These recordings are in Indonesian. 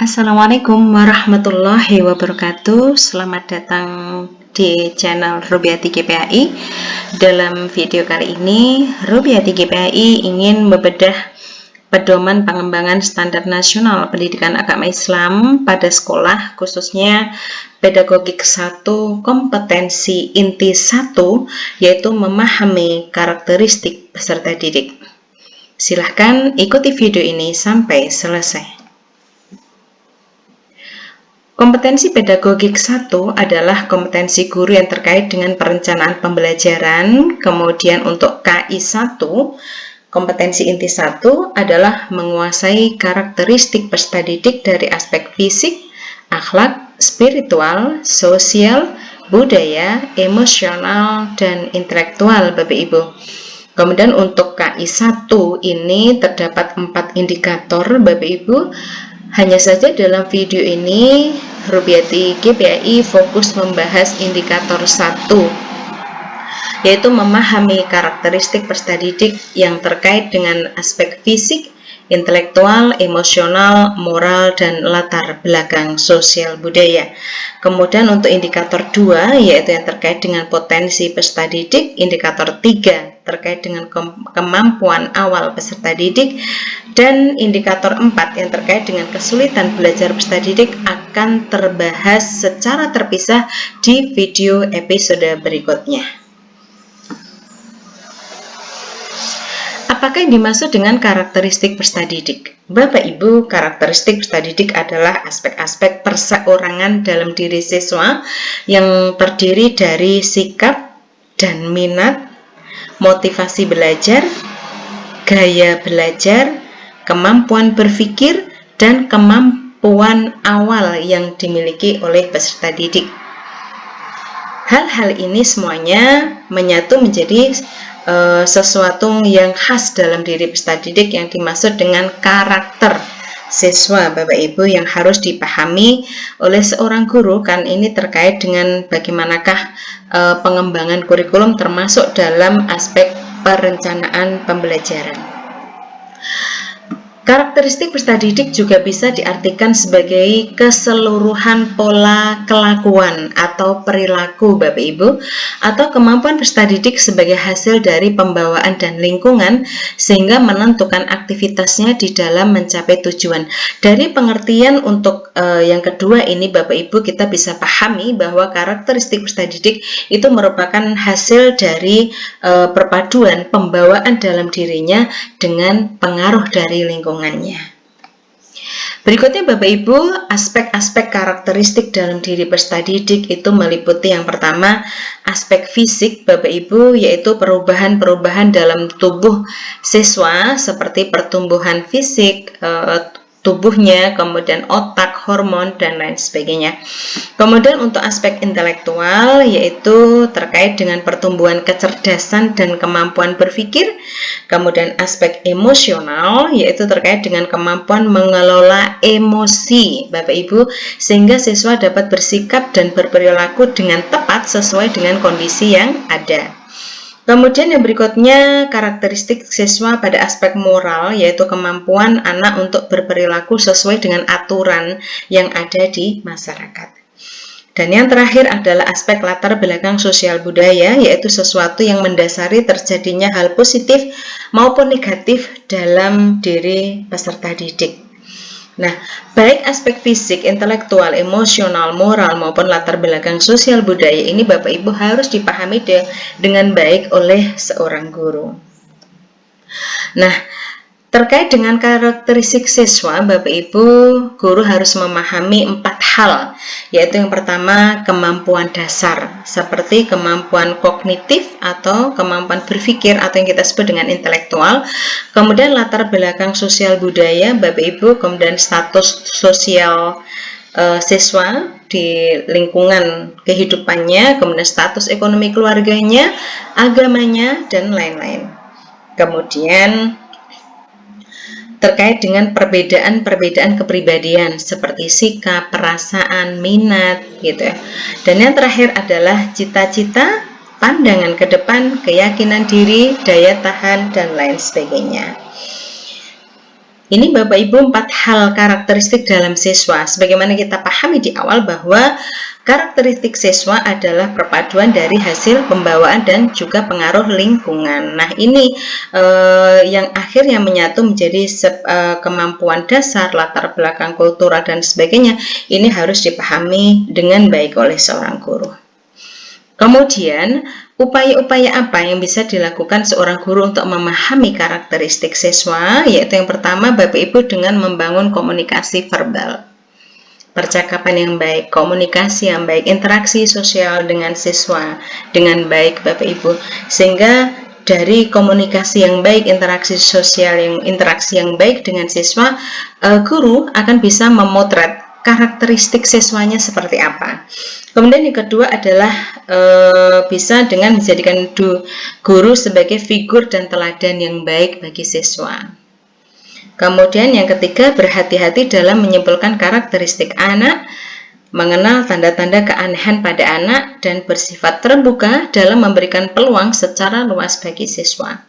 Assalamualaikum warahmatullahi wabarakatuh. Selamat datang di channel Rubiati GPAI. Dalam video kali ini, Rubiati GPAI ingin membedah pedoman pengembangan standar nasional pendidikan agama Islam pada sekolah, khususnya pedagogik 1, kompetensi inti 1, yaitu memahami karakteristik peserta didik. Silahkan ikuti video ini sampai selesai. Kompetensi pedagogik 1 adalah kompetensi guru yang terkait dengan perencanaan pembelajaran. Kemudian untuk KI 1, kompetensi inti 1 adalah menguasai karakteristik peserta didik dari aspek fisik, akhlak, spiritual, sosial, budaya, emosional, dan intelektual, Bapak Ibu. Kemudian untuk KI 1 ini terdapat 4 indikator, Bapak Ibu. Hanya saja dalam video ini Rubiati GPAI fokus membahas indikator 1, yaitu memahami karakteristik peserta didik yang terkait dengan aspek fisik, intelektual, emosional, moral, dan latar belakang sosial budaya. Kemudian untuk indikator 2, yaitu yang terkait dengan potensi peserta didik, indikator 3 terkait dengan kemampuan awal peserta didik, dan indikator 4 yang terkait dengan kesulitan belajar peserta didik akan terbahas secara terpisah di video episode berikutnya. Apakah yang dimaksud dengan karakteristik peserta didik? Bapak Ibu, karakteristik peserta didik adalah aspek-aspek perseorangan dalam diri siswa yang terdiri dari sikap dan minat, motivasi belajar, gaya belajar, kemampuan berpikir, dan kemampuan awal yang dimiliki oleh peserta didik. Hal-hal ini semuanya menyatu menjadi sesuatu yang khas dalam diri peserta didik yang dimaksud dengan karakter siswa, Bapak Ibu, yang harus dipahami oleh seorang guru, kan ini terkait dengan bagaimanakah pengembangan kurikulum termasuk dalam aspek perencanaan pembelajaran. Karakteristik peserta didik juga bisa diartikan sebagai keseluruhan pola kelakuan atau perilaku, Bapak Ibu, atau kemampuan peserta didik sebagai hasil dari pembawaan dan lingkungan sehingga menentukan aktivitasnya di dalam mencapai tujuan. Dari pengertian untuk yang kedua ini, Bapak Ibu, kita bisa pahami bahwa karakteristik peserta didik itu merupakan hasil dari perpaduan pembawaan dalam dirinya dengan pengaruh dari lingkungan. Berikutnya, Bapak Ibu, aspek-aspek karakteristik dalam diri peserta didik itu meliputi yang pertama, aspek fisik, Bapak Ibu, yaitu perubahan-perubahan dalam tubuh siswa seperti pertumbuhan fisik, tubuhnya, kemudian otak, hormon, dan lain sebagainya. Kemudian untuk aspek intelektual, yaitu terkait dengan pertumbuhan kecerdasan dan kemampuan berpikir. Kemudian aspek emosional, yaitu terkait dengan kemampuan mengelola emosi, Bapak Ibu, sehingga siswa dapat bersikap dan berperilaku dengan tepat sesuai dengan kondisi yang ada. Kemudian yang berikutnya, karakteristik siswa pada aspek moral, yaitu kemampuan anak untuk berperilaku sesuai dengan aturan yang ada di masyarakat. Dan yang terakhir adalah aspek latar belakang sosial budaya, yaitu sesuatu yang mendasari terjadinya hal positif maupun negatif dalam diri peserta didik. Nah, baik aspek fisik, intelektual, emosional, moral, maupun latar belakang sosial budaya ini Bapak Ibu harus dipahami dengan baik oleh seorang guru. Nah, terkait dengan karakteristik siswa, Bapak Ibu, guru harus memahami 4 hal, yaitu yang pertama, kemampuan dasar, seperti kemampuan kognitif atau kemampuan berpikir atau yang kita sebut dengan intelektual, kemudian latar belakang sosial budaya, Bapak Ibu, kemudian status sosial siswa di lingkungan kehidupannya, kemudian status ekonomi keluarganya, agamanya, dan lain-lain. Kemudian terkait dengan perbedaan-perbedaan kepribadian seperti sikap, perasaan, minat, gitu ya. Dan yang terakhir adalah cita-cita, pandangan ke depan, keyakinan diri, daya tahan, dan lain sebagainya. Ini Bapak Ibu 4 hal karakteristik dalam siswa. Sebagaimana kita pahami di awal bahwa karakteristik siswa adalah perpaduan dari hasil pembawaan dan juga pengaruh lingkungan. Nah, ini yang akhirnya menyatu menjadi kemampuan dasar, latar belakang kultural dan sebagainya. Ini harus dipahami dengan baik oleh seorang guru. Kemudian, upaya-upaya apa yang bisa dilakukan seorang guru untuk memahami karakteristik siswa? Yaitu yang pertama, Bapak Ibu, dengan membangun komunikasi verbal. Percakapan yang baik, komunikasi yang baik, interaksi sosial dengan siswa dengan baik, Bapak Ibu. Sehingga dari komunikasi yang baik, interaksi sosial interaksi yang baik dengan siswa, guru akan bisa memotret karakteristik siswanya seperti apa. Kemudian yang kedua adalah bisa dengan menjadikan guru sebagai figur dan teladan yang baik bagi siswa. Kemudian yang ketiga, berhati-hati dalam menyimpulkan karakteristik anak, mengenal tanda-tanda keanehan pada anak, dan bersifat terbuka dalam memberikan peluang secara luas bagi siswa.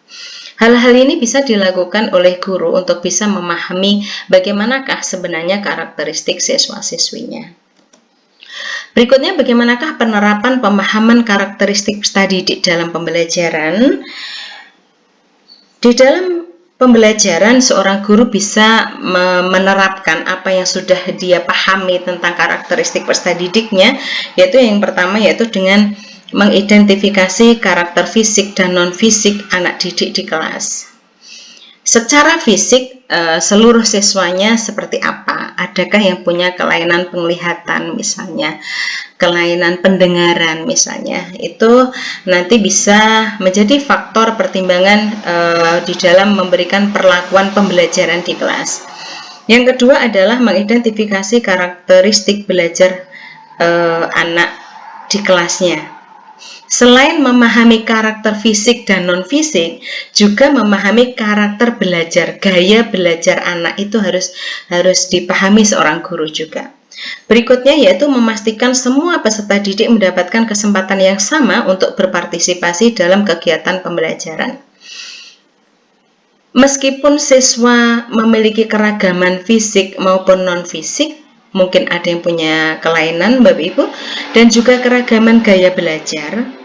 Hal-hal ini bisa dilakukan oleh guru untuk bisa memahami bagaimanakah sebenarnya karakteristik siswa-siswinya. Berikutnya, bagaimanakah penerapan pemahaman karakteristik peserta didik dalam pembelajaran? Di dalam pembelajaran, seorang guru bisa menerapkan apa yang sudah dia pahami tentang karakteristik peserta didiknya, yaitu yang pertama yaitu dengan mengidentifikasi karakter fisik dan non-fisik anak didik di kelas. Secara fisik, seluruh siswanya seperti apa? Adakah yang punya kelainan penglihatan misalnya, kelainan pendengaran misalnya? Itu nanti bisa menjadi faktor pertimbangan di dalam memberikan perlakuan pembelajaran di kelas. Yang kedua adalah mengidentifikasi karakteristik belajar anak di kelasnya. Selain memahami karakter fisik dan non-fisik, juga memahami karakter belajar, gaya belajar anak itu harus dipahami seorang guru juga. Berikutnya yaitu memastikan semua peserta didik mendapatkan kesempatan yang sama untuk berpartisipasi dalam kegiatan pembelajaran. Meskipun siswa memiliki keragaman fisik maupun non-fisik, mungkin ada yang punya kelainan Bapak Ibu, dan juga keragaman gaya belajar,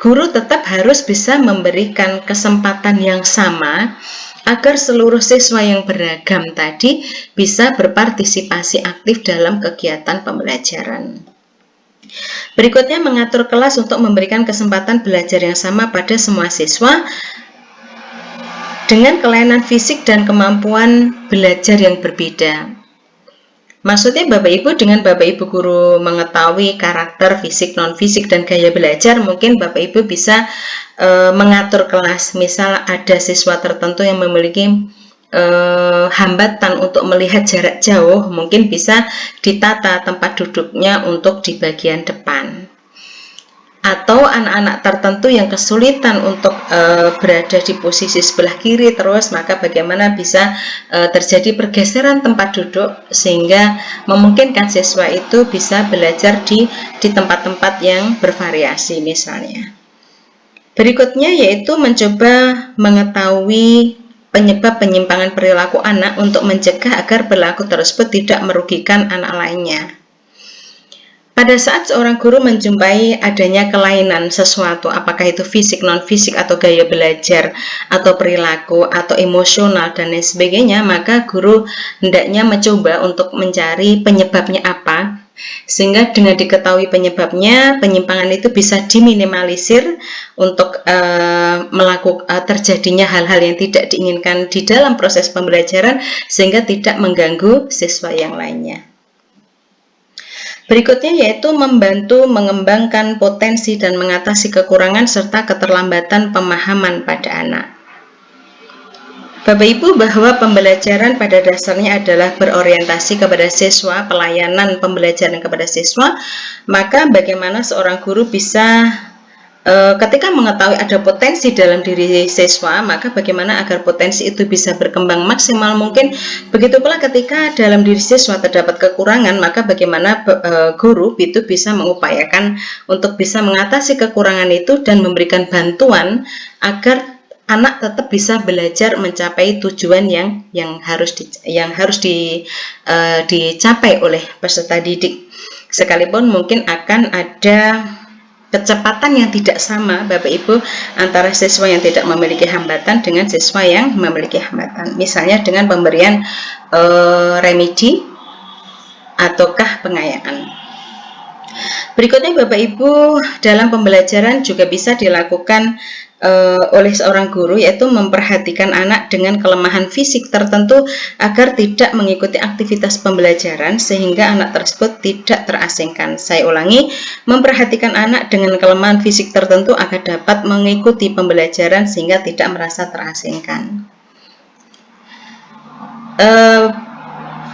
guru tetap harus bisa memberikan kesempatan yang sama agar seluruh siswa yang beragam tadi bisa berpartisipasi aktif dalam kegiatan pembelajaran. Berikutnya, mengatur kelas untuk memberikan kesempatan belajar yang sama pada semua siswa dengan kelainan fisik dan kemampuan belajar yang berbeda. Maksudnya Bapak Ibu, dengan Bapak Ibu guru mengetahui karakter fisik, non-fisik, dan gaya belajar, mungkin Bapak Ibu bisa mengatur kelas. Misal ada siswa tertentu yang memiliki hambatan untuk melihat jarak jauh, mungkin bisa ditata tempat duduknya untuk di bagian depan. Atau anak-anak tertentu yang kesulitan untuk berada di posisi sebelah kiri terus, maka bagaimana bisa terjadi pergeseran tempat duduk sehingga memungkinkan siswa itu bisa belajar di tempat-tempat yang bervariasi misalnya. Berikutnya yaitu mencoba mengetahui penyebab penyimpangan perilaku anak untuk mencegah agar perilaku tersebut tidak merugikan anak lainnya. Pada saat seorang guru menjumpai adanya kelainan sesuatu, apakah itu fisik, non-fisik, atau gaya belajar, atau perilaku, atau emosional, dan lain sebagainya, maka guru hendaknya mencoba untuk mencari penyebabnya apa, sehingga dengan diketahui penyebabnya, penyimpangan itu bisa diminimalisir untuk terjadinya hal-hal yang tidak diinginkan di dalam proses pembelajaran, sehingga tidak mengganggu siswa yang lainnya. Berikutnya yaitu membantu mengembangkan potensi dan mengatasi kekurangan serta keterlambatan pemahaman pada anak. Bapak Ibu, bahwa pembelajaran pada dasarnya adalah berorientasi kepada siswa, pelayanan pembelajaran kepada siswa, maka bagaimana seorang guru bisa ketika mengetahui ada potensi dalam diri siswa, maka bagaimana agar potensi itu bisa berkembang maksimal mungkin. Begitu pula ketika dalam diri siswa terdapat kekurangan, maka bagaimana guru itu bisa mengupayakan untuk bisa mengatasi kekurangan itu dan memberikan bantuan agar anak tetap bisa belajar mencapai tujuan yang harus dicapai oleh peserta didik. Sekalipun mungkin akan ada kecepatan yang tidak sama Bapak Ibu antara siswa yang tidak memiliki hambatan dengan siswa yang memiliki hambatan. Misalnya dengan pemberian remedi ataukah pengayaan. Berikutnya Bapak Ibu, dalam pembelajaran juga bisa dilakukan oleh seorang guru, yaitu memperhatikan anak dengan kelemahan fisik tertentu agar tidak mengikuti aktivitas pembelajaran sehingga anak tersebut tidak terasingkan. Saya ulangi, memperhatikan anak dengan kelemahan fisik tertentu agar dapat mengikuti pembelajaran sehingga tidak merasa terasingkan.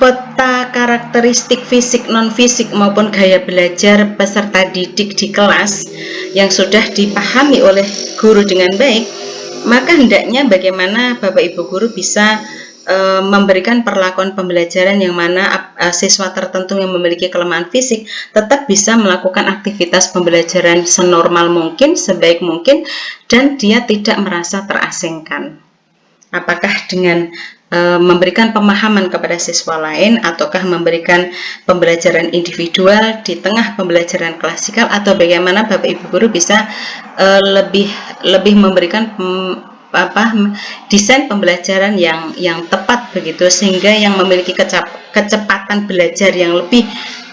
Peta karakteristik fisik, non-fisik maupun gaya belajar peserta didik di kelas yang sudah dipahami oleh guru dengan baik, maka hendaknya bagaimana Bapak Ibu guru bisa memberikan perlakuan pembelajaran yang mana siswa tertentu yang memiliki kelemahan fisik tetap bisa melakukan aktivitas pembelajaran senormal mungkin, sebaik mungkin, dan dia tidak merasa terasingkan. Apakah dengan memberikan pemahaman kepada siswa lain, ataukah memberikan pembelajaran individual di tengah pembelajaran klasikal, atau bagaimana Bapak Ibu guru bisa lebih memberikan desain pembelajaran yang tepat begitu, sehingga yang memiliki kecepatan belajar yang lebih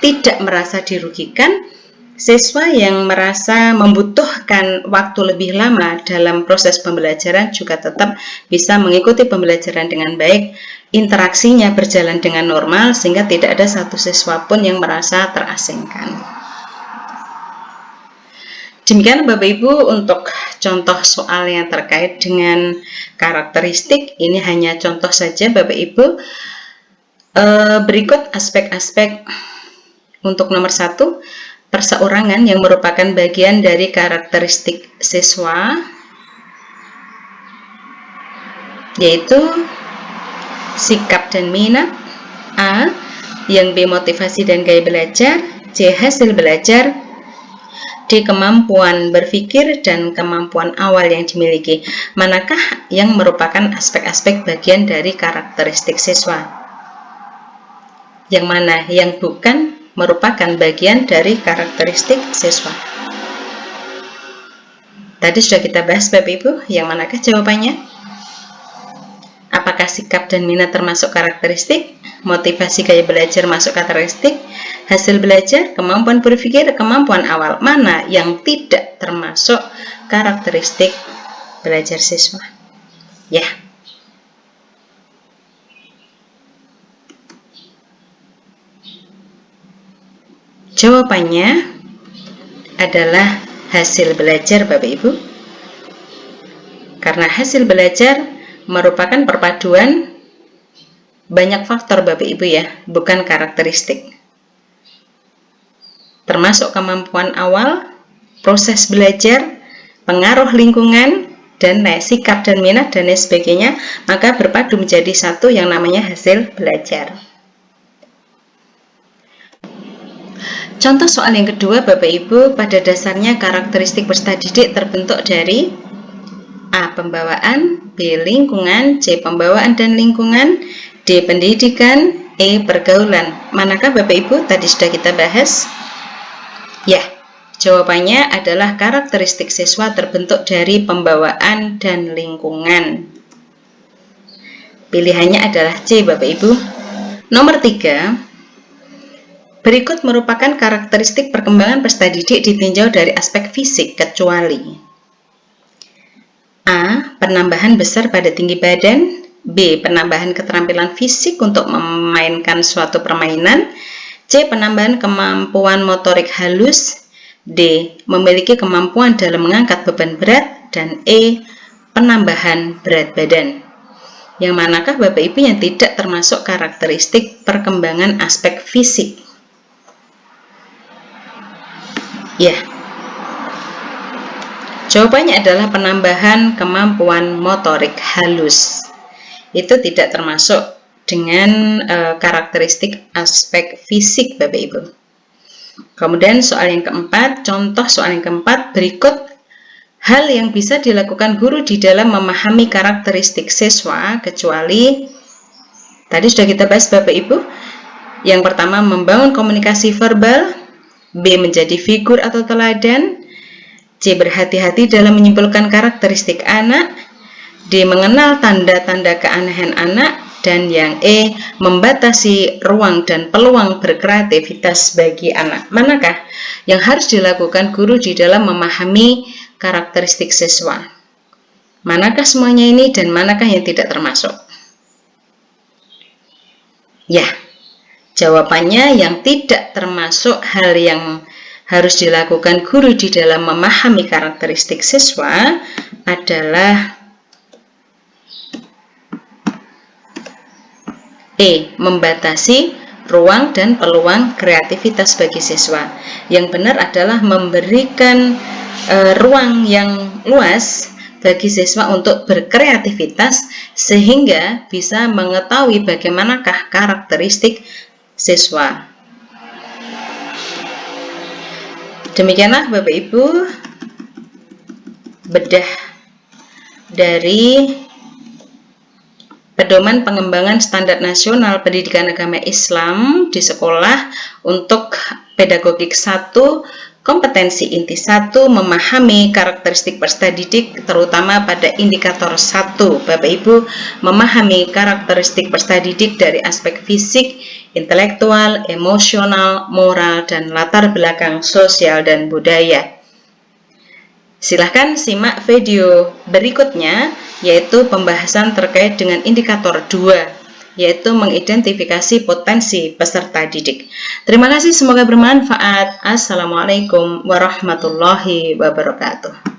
tidak merasa dirugikan. Siswa yang merasa membutuhkan waktu lebih lama dalam proses pembelajaran juga tetap bisa mengikuti pembelajaran dengan baik, interaksinya berjalan dengan normal sehingga tidak ada satu siswa pun yang merasa terasingkan. Demikian Bapak Ibu untuk contoh soal yang terkait dengan karakteristik. Ini hanya contoh saja Bapak Ibu. Berikut aspek-aspek untuk nomor 1. Perseorangan yang merupakan bagian dari karakteristik siswa, yaitu sikap dan minat, A. Yang B. Motivasi dan gaya belajar, C. Hasil belajar, D. Kemampuan berpikir dan kemampuan awal yang dimiliki. Manakah yang merupakan aspek-aspek bagian dari karakteristik siswa? Yang mana yang bukan merupakan bagian dari karakteristik siswa? Tadi sudah kita bahas Bapak Ibu, yang manakah jawabannya? Apakah sikap dan minat termasuk karakteristik? Motivasi gaya belajar masuk karakteristik? Hasil belajar, kemampuan berpikir, kemampuan awal, mana yang tidak termasuk karakteristik belajar siswa? Ya. Jawabannya adalah hasil belajar Bapak Ibu. Karena hasil belajar merupakan perpaduan banyak faktor Bapak Ibu ya, bukan karakteristik. Termasuk kemampuan awal, proses belajar, pengaruh lingkungan, dan sikap dan minat dan lain sebagainya, maka berpadu menjadi satu yang namanya hasil belajar. Contoh soal yang kedua Bapak Ibu, pada dasarnya karakteristik peserta didik terbentuk dari A. Pembawaan, B. Lingkungan, C. Pembawaan dan lingkungan, D. Pendidikan, E. Pergaulan. Manakah Bapak Ibu? Tadi sudah kita bahas. Ya, jawabannya adalah karakteristik siswa terbentuk dari pembawaan dan lingkungan. Pilihannya adalah C Bapak Ibu. Nomor 3. Berikut merupakan karakteristik perkembangan peserta didik ditinjau dari aspek fisik kecuali A. Penambahan besar pada tinggi badan, B. Penambahan keterampilan fisik untuk memainkan suatu permainan, C. Penambahan kemampuan motorik halus, D. Memiliki kemampuan dalam mengangkat beban berat, dan E. Penambahan berat badan. Yang manakah Bapak Ibu yang tidak termasuk karakteristik perkembangan aspek fisik? Ya, jawabannya adalah penambahan kemampuan motorik halus. Itu tidak termasuk dengan karakteristik aspek fisik Bapak Ibu. Kemudian soal yang keempat, contoh soal yang keempat, berikut hal yang bisa dilakukan guru di dalam memahami karakteristik siswa, kecuali tadi sudah kita bahas Bapak Ibu. Yang pertama, membangun komunikasi verbal, B, menjadi figur atau teladan, C, berhati-hati dalam menyimpulkan karakteristik anak, D, mengenal tanda-tanda keanehan anak, dan yang E, membatasi ruang dan peluang berkreativitas bagi anak. Manakah yang harus dilakukan guru di dalam memahami karakteristik siswa? Manakah semuanya ini dan manakah yang tidak termasuk? Ya, jawabannya yang tidak termasuk hal yang harus dilakukan guru di dalam memahami karakteristik siswa adalah E, membatasi ruang dan peluang kreativitas bagi siswa. Yang benar adalah memberikan ruang yang luas bagi siswa untuk berkreativitas sehingga bisa mengetahui bagaimanakah karakteristik siswa. Demikianlah Bapak Ibu bedah dari Pedoman Pengembangan Standar Nasional Pendidikan Agama Islam di sekolah untuk pedagogik 1, kompetensi inti 1, memahami karakteristik peserta didik terutama pada indikator 1. Bapak Ibu memahami karakteristik peserta didik dari aspek fisik, intelektual, emosional, moral, dan latar belakang sosial dan budaya. Silahkan simak video berikutnya, yaitu pembahasan terkait dengan indikator 2, yaitu mengidentifikasi potensi peserta didik. Terima kasih, semoga bermanfaat. Assalamualaikum warahmatullahi wabarakatuh.